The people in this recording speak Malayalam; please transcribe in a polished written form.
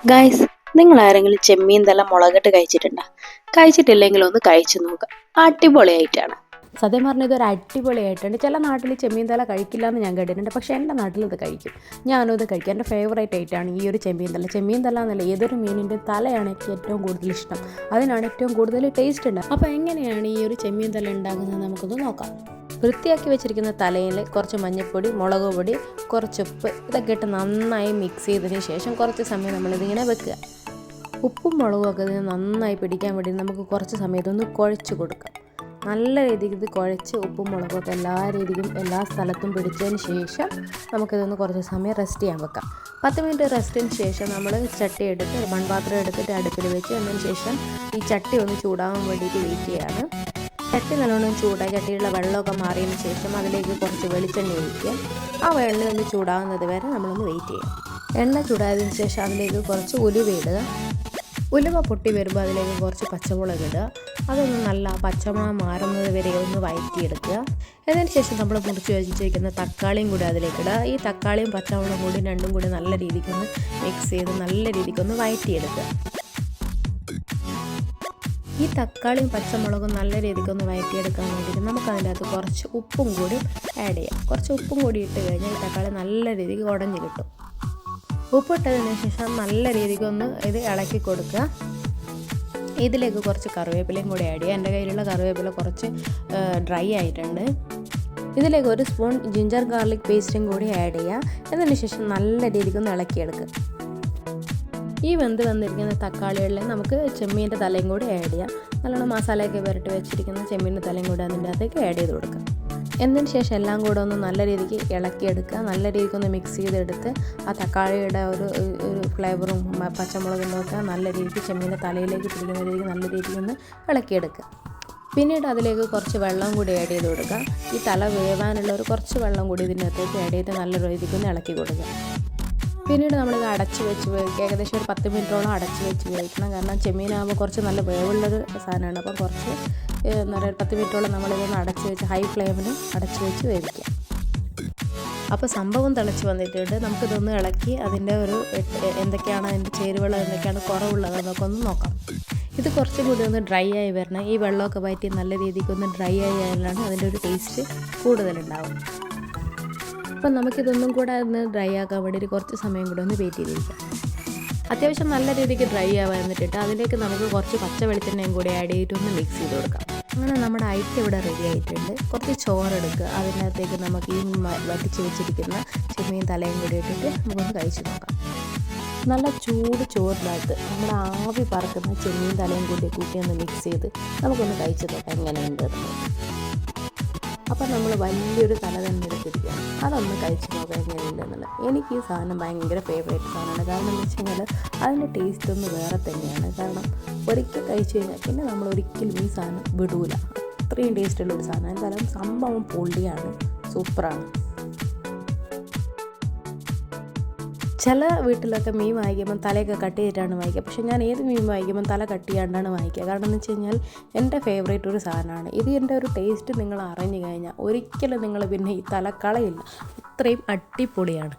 ഗൈസ്, നിങ്ങൾ ആരെങ്കിലും ചെമ്മീൻ തല മുളകിട്ട് കഴിച്ചിട്ടുണ്ടോ? കഴിച്ചിട്ടില്ലെങ്കിൽ ഒന്ന് കഴിച്ചു നോക്കുക. അടിപൊളിയായിട്ടാണ്. സത്യം പറഞ്ഞാൽ ഇതൊരു അടിപൊളിയായിട്ടുണ്ട്. ചില നാട്ടിൽ ചെമ്മീൻ തല കഴിക്കില്ല എന്ന് ഞാൻ കേട്ടിട്ടുണ്ട്, പക്ഷേ എൻ്റെ നാട്ടിൽ ഇത് കഴിക്കും. ഞാനും ഇത് കഴിക്കും. എൻ്റെ ഫേവറേറ്റ് ആയിട്ടാണ് ഈ ഒരു ചെമ്മീൻ തല. ചെമ്മീൻ തല എന്നല്ല, ഏതൊരു മീനിൻ്റെ തലയാണ് എനിക്ക് ഏറ്റവും കൂടുതൽ ഇഷ്ടം. അതിനാണ് ഏറ്റവും കൂടുതൽ ടേസ്റ്റ് ഉണ്ട്. അപ്പോൾ എങ്ങനെയാണ് ഈ ഒരു ചെമ്മീൻ തല ഉണ്ടാക്കുന്നത് നമുക്കൊന്ന് നോക്കാം. വൃത്തിയാക്കി വെച്ചിരിക്കുന്ന തലയിൽ കുറച്ച് മഞ്ഞൾപ്പൊടി, മുളക് പൊടി, കുറച്ച് ഉപ്പ് ഇതൊക്കെ ഇട്ട് നന്നായി മിക്സ് ചെയ്തതിന് ശേഷം കുറച്ച് സമയം നമ്മളിതിങ്ങനെ വെക്കുക. ഉപ്പും മുളകും ഒക്കെ ഇതിന് നന്നായി പിടിക്കാൻ വേണ്ടി നമുക്ക് കുറച്ച് സമയത്തൊന്ന് കുഴച്ച് കൊടുക്കാം. നല്ല രീതിക്ക് ഇത് കുഴച്ച് ഉപ്പും മുളകൊക്കെ എല്ലാ രീതിക്കും എല്ലാ സ്ഥലത്തും പിടിച്ചതിന് ശേഷം നമുക്കിതൊന്ന് കുറച്ച് സമയം റെസ്റ്റ് ചെയ്യാൻ വെക്കാം. 10 മിനിറ്റ് റെസ്റ്റിന് ശേഷം നമ്മൾ ചട്ടി എടുത്ത് മൺപാത്രം എടുത്തിട്ട് അടുപ്പിൽ വെച്ച് അതിന് ശേഷം ഈ ചട്ടി ഒന്ന് ചൂടാകാൻ വേണ്ടിയിട്ട് വെയിറ്റ് ചെയ്യാണ്. ചട്ടി നല്ലോണം ചൂടായി ചട്ടിയിലുള്ള വെള്ളമൊക്കെ മാറിയതിന് ശേഷം അതിലേക്ക് കുറച്ച് വെളിച്ചെണ്ണ ഒഴിക്കുക. ആ വെണ്ണ ഒന്ന് ചൂടാകുന്നത് വരെ നമ്മളൊന്ന് വെയിറ്റ് ചെയ്യാം. എണ്ണ ചൂടായതിന് ശേഷം അതിലേക്ക് കുറച്ച് ഉലുവ ഇടുക. ഉലുവ പൊട്ടി വരുമ്പോൾ അതിലേക്ക് കുറച്ച് പച്ചമുളക് ഇടുക. അതൊന്ന് നല്ല പച്ചമുളക് മാറുന്നത് വരെ ഒന്ന് വഴറ്റിയെടുക്കുക. അതിന് ശേഷം നമ്മൾ മുറിച്ച് വെച്ചിരിക്കുന്ന തക്കാളിയും കൂടി അതിലേക്ക് ഇടുക. ഈ തക്കാളിയും പച്ചമുളകും കൂടി രണ്ടും കൂടി നല്ല രീതിക്കൊന്ന് മിക്സ് ചെയ്ത് നല്ല രീതിക്കൊന്ന് വഴറ്റിയെടുക്കുക. ഈ തക്കാളിയും പച്ചമുളകും നല്ല രീതിക്കൊന്ന് വഴറ്റിയെടുക്കാൻ വേണ്ടിയിട്ട് നമുക്ക് അതിൻ്റെ അകത്ത് കുറച്ച് ഉപ്പും കൂടി ആഡ് ചെയ്യാം. കുറച്ച് ഉപ്പും കൂടി ഇട്ട് കഴിഞ്ഞാൽ ഈ തക്കാളി നല്ല രീതിക്ക് ഉടഞ്ഞ് കിട്ടും. ഉപ്പിട്ടതിന് ശേഷം നല്ല രീതിക്കൊന്ന് ഇത് ഇളക്കി കൊടുക്കുക. ഇതിലേക്ക് കുറച്ച് കറിവേപ്പിലയും കൂടി ആഡ് ചെയ്യുക. എൻ്റെ കയ്യിലുള്ള കറിവേപ്പില കുറച്ച് ഡ്രൈ ആയിട്ടുണ്ട്. ഇതിലേക്ക് 1 സ്പൂൺ ജിഞ്ചർ ഗാർലിക് പേസ്റ്റും കൂടി ആഡ് ചെയ്യുക. അതിന് ശേഷം നല്ല രീതിക്കൊന്ന് ഇളക്കിയെടുക്കുക. ഈ വന്നിരിക്കുന്ന തക്കാളികളിൽ നമുക്ക് ചെമ്മീൻ്റെ തലയും കൂടി ആഡ് ചെയ്യാം. നല്ലോണം മസാലയൊക്കെ പുരട്ടി വെച്ചിരിക്കുന്ന ചെമ്മീൻ്റെ തലയും കൂടി അതിൻ്റെ അകത്തേക്ക് ആഡ് ചെയ്ത് കൊടുക്കുക. എന്നതിന് ശേഷം എല്ലാം കൂടെ ഒന്ന് നല്ല രീതിക്ക് ഇളക്കിയെടുക്കുക. നല്ല രീതിക്കൊന്ന് മിക്സ് ചെയ്തെടുത്ത് ആ തക്കാളിയുടെ ഒരു ഫ്ലേവറും പച്ചമുളകിൻ്റെ ഒക്കെ നല്ല രീതിക്ക് ചെമ്മീൻ്റെ തലയിലേക്ക് പിടിക്കുന്ന രീതിക്ക് നല്ല രീതിക്കൊന്ന് ഇളക്കിയെടുക്കുക. പിന്നീട് അതിലേക്ക് കുറച്ച് വെള്ളം കൂടി ആഡ് ചെയ്ത് കൊടുക്കുക. ഈ തല വേവാനുള്ള കുറച്ച് വെള്ളം കൂടി ഇതിൻ്റെ അകത്തേക്ക് ആഡ് ചെയ്ത് നല്ല രീതിക്കൊന്ന് ഇളക്കി കൊടുക്കുക. പിന്നീട് നമ്മളിത് അടച്ച് വെച്ച് വേവിക്കുക. ഏകദേശം ഒരു 10 മിനിറ്റോളം അടച്ച് വെച്ച് വേവിക്കണം. കാരണം ചെമ്മീനാകുമ്പോൾ കുറച്ച് നല്ല വേവുള്ളൊരു സാധനമാണ്. അപ്പം കുറച്ച് എന്താ പറയുക 10 മിനിറ്റോളം നമ്മളിതൊന്ന് അടച്ച് വെച്ച് ഹൈ ഫ്ലെയിമിൽ അടച്ച് വെച്ച് വേവിക്കുക. അപ്പോൾ സംഭവം തിളച്ച് വന്നിട്ടുണ്ട്. നമുക്കിതൊന്ന് ഇളക്കി അതിൻ്റെ എന്തൊക്കെയാണ് അതിൻ്റെ ചേരുവകൾ എന്തൊക്കെയാണ് കുറവുള്ളതെന്നൊക്കെ ഒന്ന് നോക്കാം. ഇത് കുറച്ചും കൂടി ഒന്ന് ഡ്രൈ ആയി വരണം. ഈ വെള്ളമൊക്കെ വറ്റി നല്ല രീതിക്കൊന്ന് ഡ്രൈ ആയി ആയാലാണ് അതിൻ്റെ ഒരു ടേസ്റ്റ് കൂടുതലുണ്ടാവും. അപ്പം നമുക്കിതൊന്നും കൂടെ ഒന്ന് ഡ്രൈ ആക്കാൻ വേണ്ടിയിട്ട് കുറച്ച് സമയം കൂടെ ഒന്ന് വെയിറ്റ് ചെയ്തിരിക്കാം. അത്യാവശ്യം നല്ല രീതിക്ക് ഡ്രൈ ആവാൻ എന്നിട്ട് അതിലേക്ക് നമുക്ക് കുറച്ച് പച്ച വെളിച്ചെണ്ണയും കൂടി ആഡ് ചെയ്തിട്ടൊന്ന് മിക്സ് ചെയ്ത് കൊടുക്കാം. അങ്ങനെ നമ്മുടെ ഐറ്റം ഇവിടെ റെഡി ആയിട്ടുണ്ട്. കുറച്ച് ചോറെടുക്കുക. അതിനകത്തേക്ക് നമുക്ക് ഈ വറ്റിച്ച് വെച്ചിരിക്കുന്ന ചെമ്മീൻ തലയും കൂടി ഇട്ടിട്ട് നമുക്കൊന്ന് കഴിച്ച് നോക്കാം. നല്ല ചൂട് ചോറിനകത്ത് നമ്മുടെ ആവി പറക്കുന്ന ചെമ്മീൻ തലയും കൂട്ടി ഒന്ന് മിക്സ് ചെയ്ത് നമുക്കൊന്ന് കഴിച്ച് നോക്കാം എങ്ങനെയുണ്ട്. അപ്പം നമ്മൾ വലിയൊരു തല തന്നെ എടുത്തിരിക്കുകയാണ്. അതൊന്ന് കഴിച്ച് നോക്കാൻ എങ്ങനെയുണ്ടെന്നുള്ളത്. എനിക്ക് ഈ സാധനം ഭയങ്കര ഫേവറേറ്റ് സാധനമാണ്. കാരണം എന്ന് വെച്ച് കഴിഞ്ഞാൽ അതിൻ്റെ ടേസ്റ്റ് ഒന്ന് വേറെ തന്നെയാണ്. കാരണം ഒരിക്കൽ കഴിച്ച് കഴിഞ്ഞാൽ പിന്നെ നമ്മൾ ഒരിക്കലും ഈ സാധനം വിടൂല. അത്രയും ടേസ്റ്റുള്ളൊരു സാധനം. എന്തായാലും സംഭവം പൊളിയാണ്, സൂപ്പറാണ്. ചില വീട്ടിലൊക്കെ മീൻ വാങ്ങിക്കുമ്പോൾ തലയൊക്കെ കട്ട് ചെയ്തിട്ടാണ് വാങ്ങിക്കുക. പക്ഷേ ഞാൻ ഏത് മീൻ വാങ്ങിക്കുമ്പോൾ തല കട്ട് ചെയ്യാണ്ടാണ് വാങ്ങിക്കുക. കാരണം എന്ന് വെച്ച് കഴിഞ്ഞാൽ എൻ്റെ ഫേവറേറ്റ് ഒരു സാധനമാണ്. ഇതിൻ്റെ ഒരു ടേസ്റ്റ് നിങ്ങൾ അറിഞ്ഞു കഴിഞ്ഞാൽ ഒരിക്കലും നിങ്ങൾ പിന്നെ ഈ തല കളയില്ല. അത്രയും അടിപൊളിയാണ്.